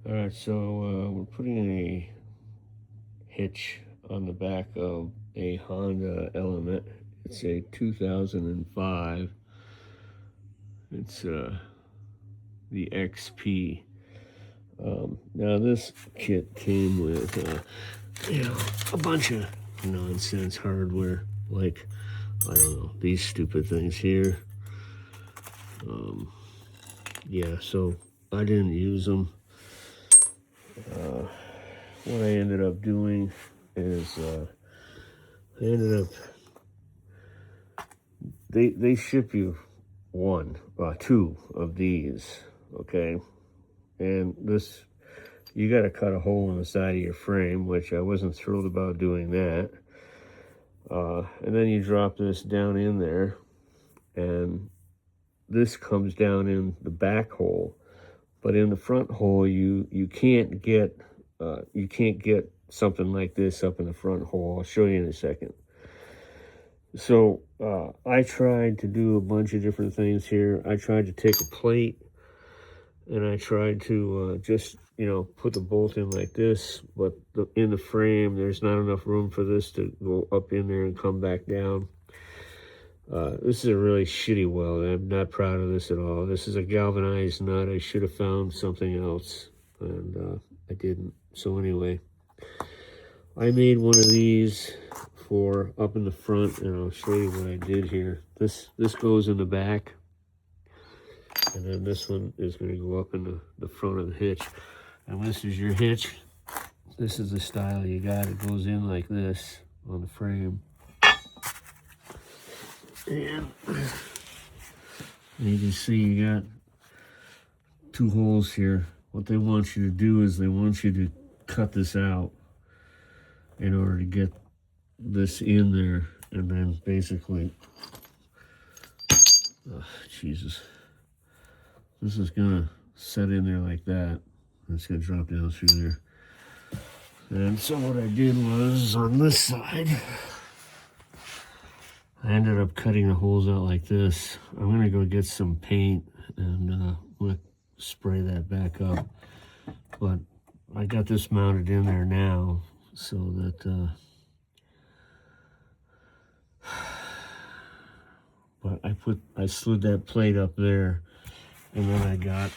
Alright, so we're putting a hitch on the back of a Honda Element. It's a 2005. It's the XP. Now this kit came with a bunch of nonsense hardware, like, I don't know, these stupid things here. Yeah, so I didn't use them. What I ended up doing is I ended up, they ship you two of these, okay? And this, you got to cut a hole in the side of your frame, which I wasn't thrilled about doing that. And then you drop this down in there, and this comes down in the back hole. But in the front hole, you can't get something like this up in the front hole. I'll show you in a second. So I tried to do a bunch of different things here. I tried to take a plate, and I tried to just, put the bolt in like this, but in the frame, there's not enough room for this to go up in there and come back down. This is a really shitty weld. I'm not proud of this at all. This is a galvanized nut. I should have found something else, and I didn't. So anyway, I made one of these for up in the front, and I'll show you what I did here. This goes in the back, and then this one is going to go up in the front of the hitch. And this is your hitch. This is the style you got. It goes in like this on the frame. And you can see you got two holes here. What they want you to do is they want you to cut this out in order to get this in there, and then basically, Jesus, this is gonna set in there like that. It's gonna drop down through there. And so what I did was, on this side, I ended up cutting the holes out like this. I'm gonna go get some paint, and I'm gonna spray that back up. But I got this mounted in there now, so that but I slid that plate up there, and then I got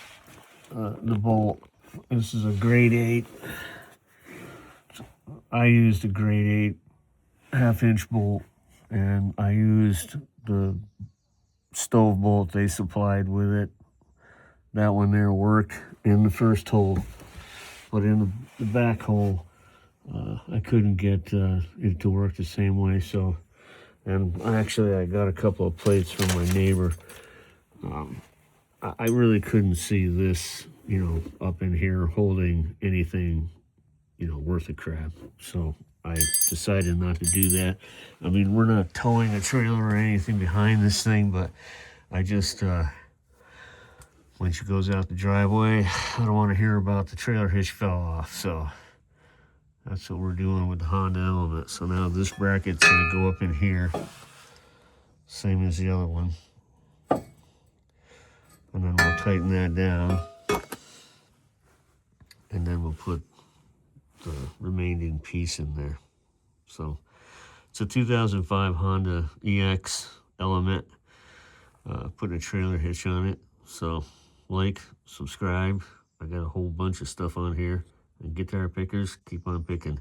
the bolt. This is a grade 8. I used a grade 8 1/2-inch bolt, and I used the stove bolt they supplied with it. That one there worked in the first hole, but in the back hole, I couldn't get it to work the same way. So, and actually I got a couple of plates from my neighbor. I really couldn't see this, up in here holding anything, worth a crap. So I decided not to do that. I mean, we're not towing a trailer or anything behind this thing, but I just, when she goes out the driveway, I don't want to hear about the trailer hitch fell off. So that's what we're doing with the Honda Element. So now this bracket's going to go up in here, same as the other one. And then we'll tighten that down. And then we'll put the remaining piece in there. So it's a 2005 Honda EX Element. Putting a trailer hitch on it. So like, subscribe. I got a whole bunch of stuff on here. And guitar pickers, keep on picking.